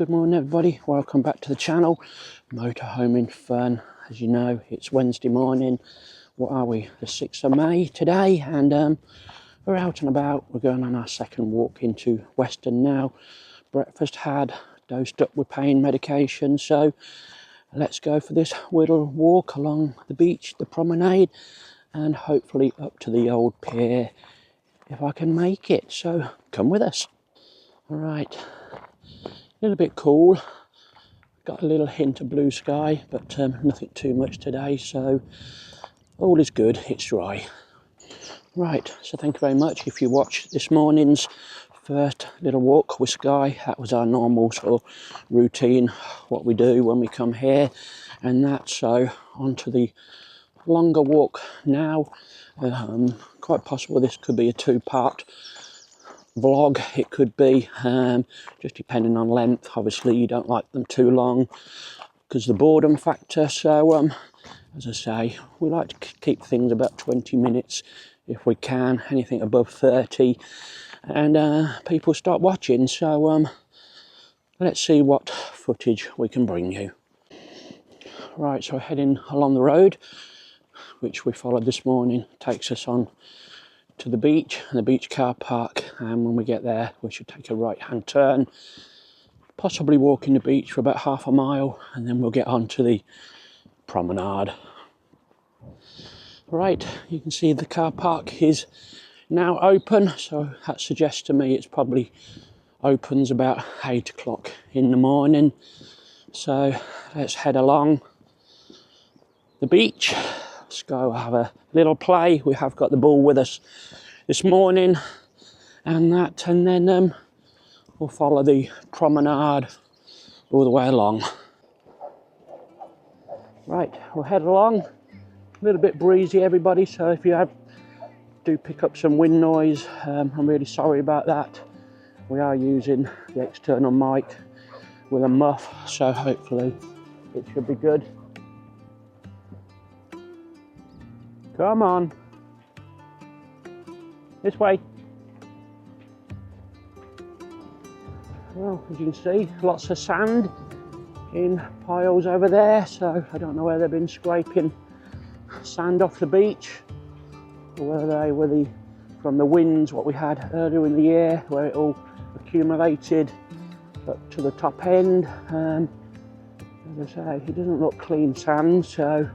good morning everybody, welcome back to the channel. Motorhoming fun. As you know, it's Wednesday morning. What are we, the 6th of May today, and we're out and about. We're going on our second walk into Weston now. Breakfast had, dosed up with pain medication, so let's go for this little walk along the beach, the promenade, and hopefully up to the old pier if I can make it. So come with us. All right, a little bit cool, got a little hint of blue sky, but nothing too much today, so all is good, it's dry. Right, so thank you very much if you watched this morning's first little walk with Skye. That was our normal sort of routine, what we do when we come here and that. So on to the longer walk now. Quite possible this could be a two-part vlog. It could be, just depending on length. Obviously you don't like them too long because the boredom factor, so as I say, we like to keep things about 20 minutes if we can. Anything above 30 and people start watching, so let's see what footage we can bring you. Right, so we're heading along the road which we followed this morning, takes us on to the beach and the beach car park, and when we get there we should take a right hand turn, possibly walking the beach for about half a mile, and then we'll get on to the promenade. Right, you can see the car park is now open, so that suggests to me it's probably opens about 8 o'clock in the morning. So let's head along the beach. Let's go have a little play. We have got the ball with us this morning and that, and then we'll follow the promenade all the way along. Right, we'll head along. A little bit breezy everybody, so if you do pick up some wind noise, I'm really sorry about that. We are using the external mic with a muff, so hopefully it should be good. Come on, this way. Well, as you can see, lots of sand in piles over there, so I don't know where they've been scraping sand off the beach, or whether they were from the winds what we had earlier in the year, where it all accumulated up to the top end. As I say, it doesn't look clean sand, so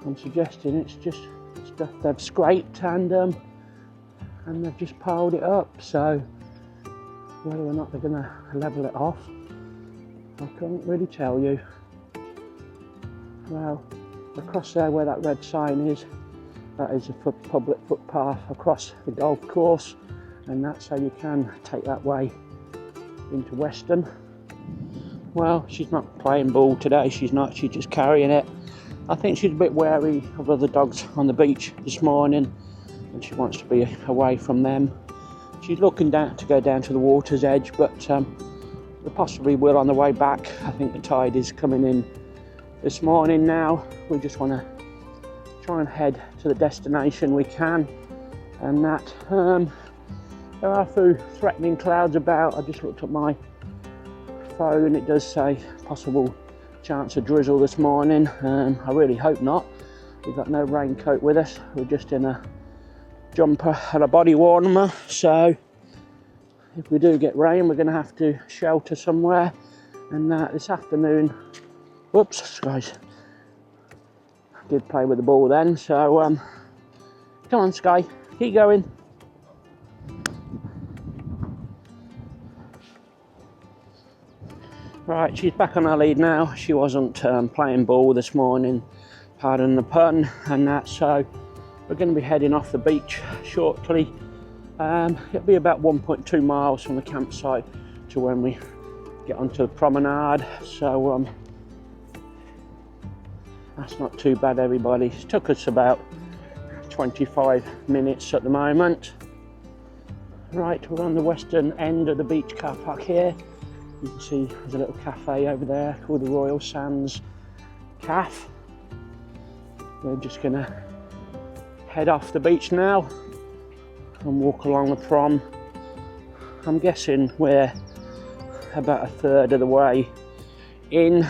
I'm suggesting it's just stuff they've scraped and they've just piled it up. So whether or not they're going to level it off, I can't really tell you. Well, across there where that red sign is, that is a public footpath across the golf course, and that's how you can take that way into Weston. Well, she's not playing ball today, she's just carrying it. I think she's a bit wary of other dogs on the beach this morning and she wants to be away from them. She's looking down to go down to the water's edge, but we possibly will on the way back. I think the tide is coming in this morning now. We just want to try and head to the destination we can, and that there are a few threatening clouds about. I just looked at my phone, it does say possible chance of drizzle this morning. I really hope not. We've got no raincoat with us, we're just in a jumper and a body warmer, so if we do get rain we're going to have to shelter somewhere. And this afternoon, whoops guys, I did play with the ball then, so come on Skye, keep going. Right, she's back on our lead now. She wasn't playing ball this morning, pardon the pun, and that, so we're going to be heading off the beach shortly. It'll be about 1.2 miles from the campsite to when we get onto the promenade, so that's not too bad everybody. It took us about 25 minutes at the moment. Right, we're on the western end of the beach car park here. You can see there's a little cafe over there called the Royal Sands Cafe. We're just gonna head off the beach now and walk along the prom. I'm guessing we're about a third of the way in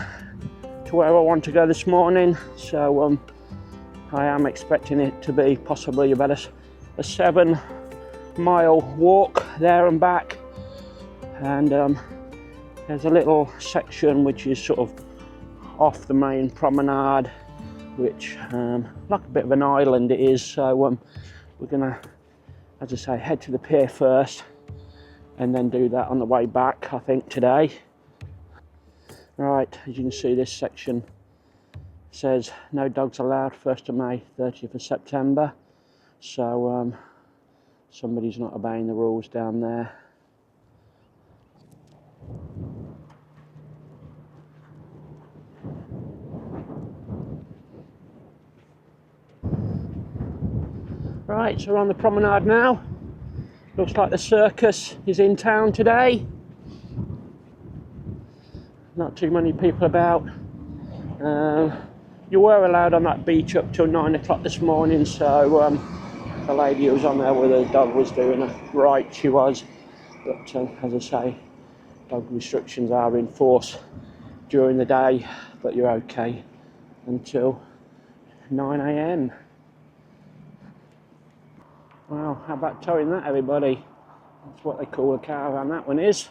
to where I want to go this morning, so I am expecting it to be possibly about a 7-mile walk there and back. And there's a little section which is sort of off the main promenade, which like a bit of an island it is, so we're gonna, as I say, head to the pier first and then do that on the way back, I think, today. Right, as you can see, this section says no dogs allowed 1st of May, 30th of September. So somebody's not obeying the rules down there. Right, so we're on the promenade now. Looks like the circus is in town today. Not too many people about. You were allowed on that beach up till 9 o'clock this morning, so the lady who was on there with her dog was doing it right, she was. But as I say, dog restrictions are in force during the day, but you're okay until 9 AM. Wow, how about towing that, everybody? That's what they call a caravan, that one is.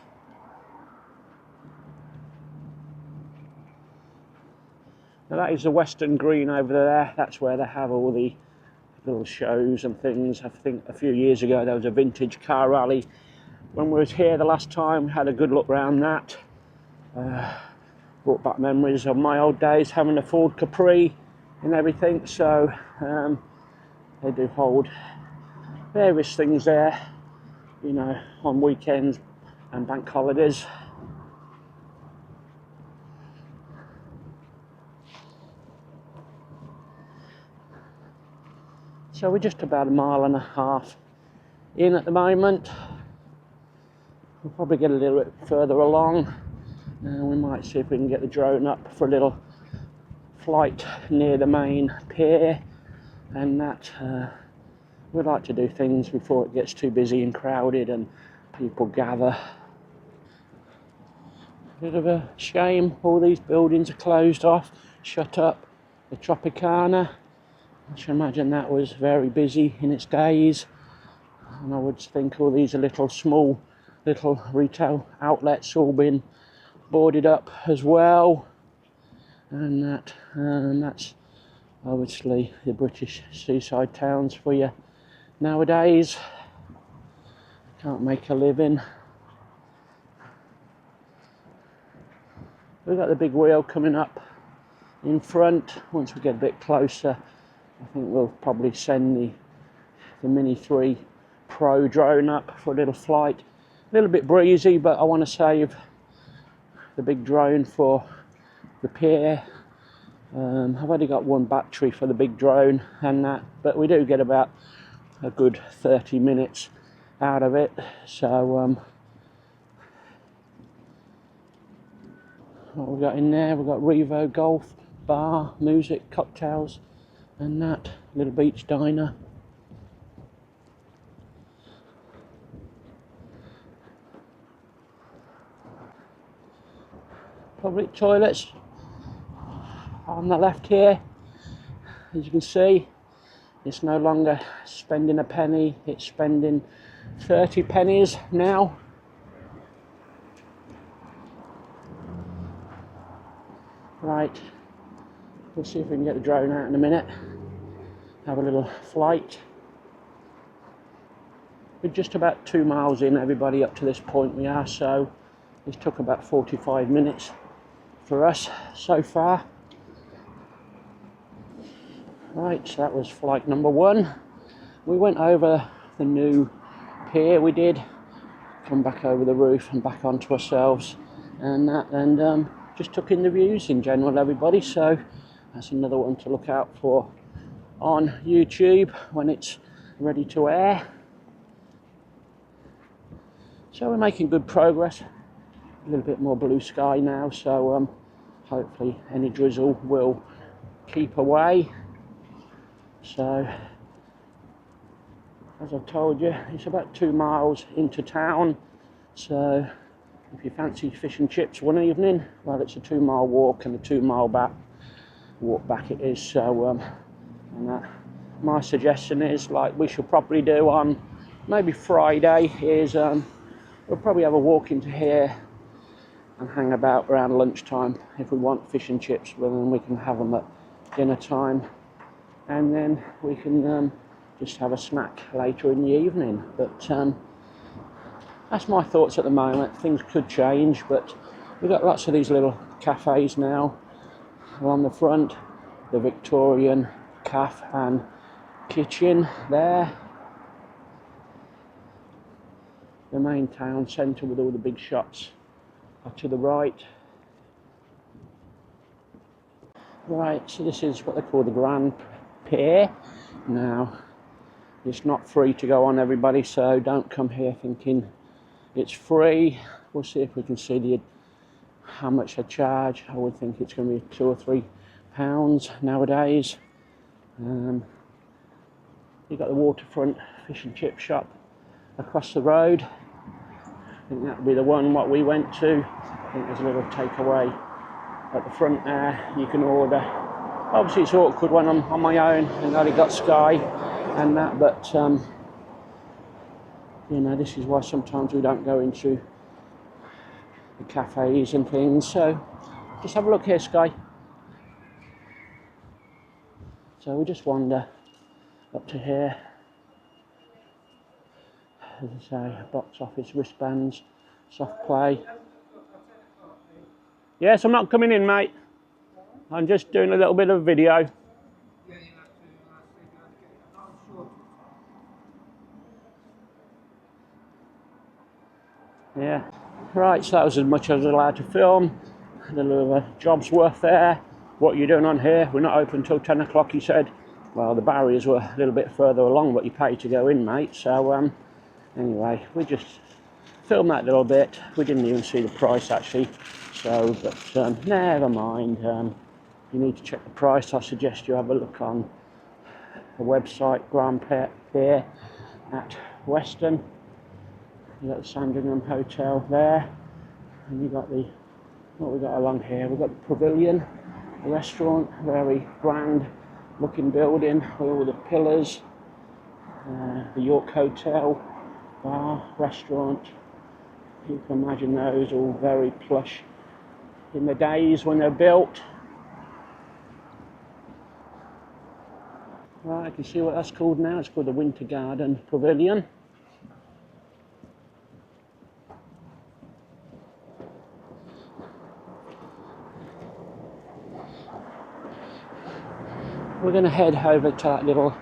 Now that is the Western Green over there. That's where they have all the little shows and things. I think a few years ago there was a vintage car rally. When we was here the last time, we had a good look around that. Brought back memories of my old days having a Ford Capri and everything. So they do hold various things there, you know, on weekends and bank holidays. So we're just about 1.5 miles in at the moment. We'll probably get a little bit further along, and we might see if we can get the drone up for a little flight near the main pier. And that we like to do things before it gets too busy and crowded and people gather. Bit of a shame all these buildings are closed off, shut up. The Tropicana, I should imagine that was very busy in its days, and I would think all these are small retail outlets all been boarded up as well, and that's obviously the British seaside towns for you nowadays. Can't make a living. We've got the big wheel coming up in front. Once we get a bit closer, I think we'll probably send the Mini 3 Pro drone up for a little flight. A little bit breezy, but I want to save the big drone for the pier. I've only got one battery for the big drone and that, but we do get about a good 30 minutes out of it. So what we've got in there, we've got Revo Golf Bar, music, cocktails and that, little beach diner. Public toilets on the left here. As you can see, it's no longer spending a penny, it's spending 30 pennies now. Right, we'll see if we can get the drone out in a minute, have a little flight. We're just about 2 miles in, everybody, up to this point we are, so this took about 45 minutes for us so far. Right, so that was flight number 1. We went over the new pier, we did, come back over the roof and back onto ourselves and that, and just took in the views in general, everybody. So that's another one to look out for on YouTube when it's ready to air. So we're making good progress. A little bit more blue sky now, so hopefully any drizzle will keep away. So as I've told you, it's about 2 miles into town, so if you fancy fish and chips one evening, well, it's a 2-mile walk and a 2-mile walk back it is. So my suggestion is, like we should probably do on maybe Friday, is we'll probably have a walk into here and hang about around lunchtime. If we want fish and chips, well, then we can have them at dinner time, and then we can just have a snack later in the evening. But that's my thoughts at the moment. Things could change, but we've got lots of these little cafes now along the front. The Victorian cafe and kitchen there. The main town centre with all the big shops are to the right. Right, so this is what they call the Grand Pier. Now, it's not free to go on, everybody, so don't come here thinking it's free. We'll see if we can see how much they charge. I would think it's going to be £2 or £3 nowadays. You've got the waterfront fish and chip shop across the road. I think that'll be the one what we went to. I think there's a little takeaway at the front there you can order. Obviously it's awkward when I'm on my own and only got Skye and that, but you know, this is why sometimes we don't go into the cafes and things. So just have a look here, Skye. So we just wander up to here. As I say, box office, wristbands, soft play. Yes, I'm not coming in, mate. I'm just doing a little bit of video. Yeah. Right, so that was as much as I was allowed to film. A little of a job's worth there. What are you doing on here? We're not open till 10 o'clock, he said. Well, the barriers were a little bit further along, but you pay to go in, mate. So, anyway, we just filmed that little bit. We didn't even see the price, actually. So, but never mind. You need to check the price. I suggest you have a look on the website, Grand Pier at Weston. You've got the Sandringham Hotel there. And you've got what we got along here. We've got the Pavilion, a restaurant, very grand looking building with all the pillars. The York Hotel, bar, restaurant. You can imagine those all very plush in the days when they're built. Right, I can see what that's called now. It's called the Winter Garden Pavilion. We're going to head over to that little,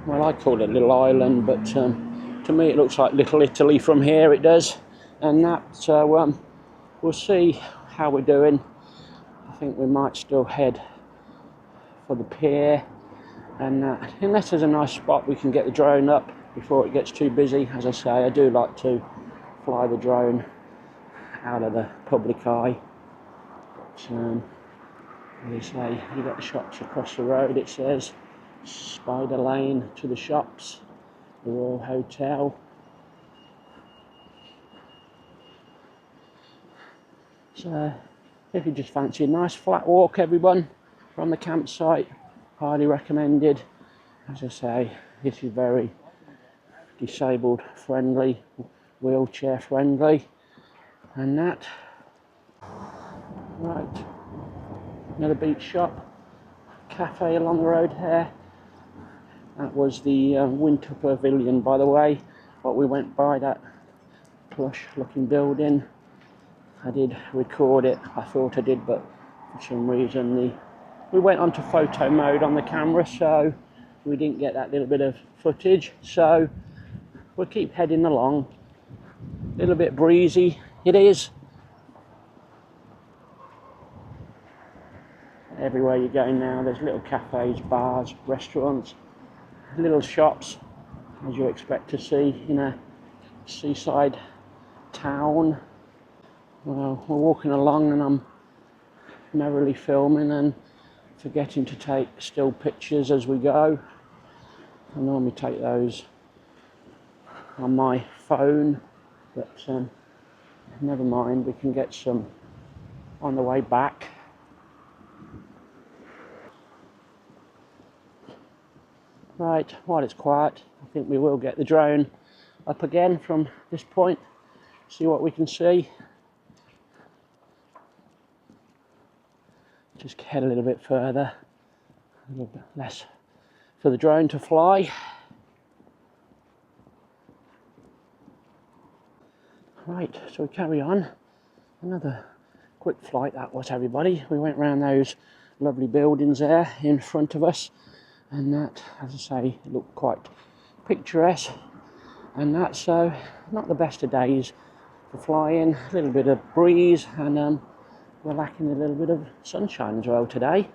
well, I call it a little island, but to me it looks like Little Italy from here, it does. And that, so we'll see how we're doing. I think we might still head for the pier, and unless there's a nice spot we can get the drone up before it gets too busy. As I say, I do like to fly the drone out of the public eye. But, as I say, you've got the shops across the road. It says Spider Lane to the shops, the Royal Hotel. So if you just fancy a nice flat walk, everyone, from the campsite, highly recommended. As I say, this is very disabled friendly, wheelchair friendly, and that. Right, another beach shop, cafe along the road here. That was the Winter Pavilion, by the way. What we went by, that plush looking building. I did record it, I thought I did, but for some reason we went onto photo mode on the camera, so we didn't get that little bit of footage. So we'll keep heading along. A little bit breezy, it is. Everywhere you go now, there's little cafes, bars, restaurants, little shops, as you expect to see in a seaside town. Well, we're walking along and I'm merrily filming and forgetting to take still pictures as we go. I normally take those on my phone, but never mind, we can get some on the way back. Right, while it's quiet, I think we will get the drone up again from this point, see what we can see. Just head a little bit further, a little bit less for the drone to fly. Right, so we carry on. Another quick flight that was, everybody. We went round those lovely buildings there in front of us, and that, as I say, looked quite picturesque, and that, so not the best of days for flying. A little bit of breeze, and we're lacking a little bit of sunshine as well today.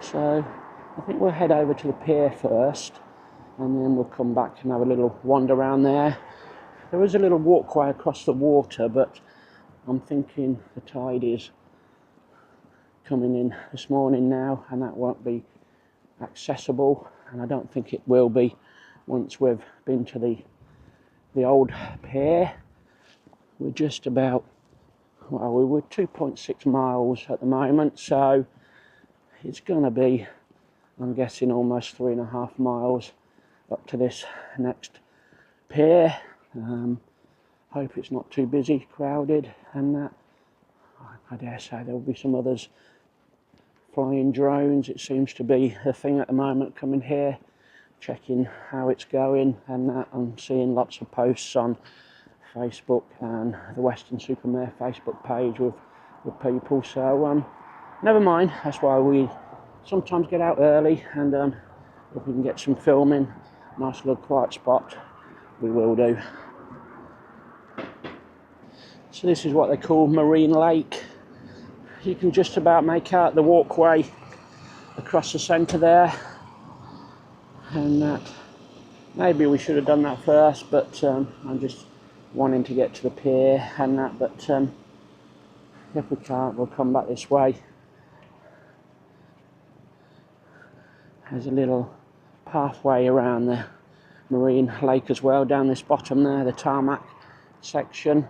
So I think we'll head over to the pier first, and then we'll come back and have a little wander around there. There is a little walkway across the water, but I'm thinking the tide is coming in this morning now, and that won't be accessible, and I don't think it will be once we've been to the old pier. We're just about, well, we were 2.6 miles at the moment, so it's going to be, I'm guessing, almost 3.5 miles up to this next pier. Hope it's not too busy, crowded, and that. I dare say there will be some others flying drones. It seems to be a thing at the moment, coming here, checking how it's going, and that. I'm seeing lots of posts on Facebook and the Weston-super-Mare Facebook page with people, so never mind. That's why we sometimes get out early, and if we can get some filming, nice little quiet spot, we will do. So this is what they call Marine Lake. You can just about make out the walkway across the centre there, and that. Maybe we should have done that first, but I'm just wanting to get to the pier and that, but if we can't, we'll come back this way. There's a little pathway around the Marine Lake as well, down this bottom there, the tarmac section.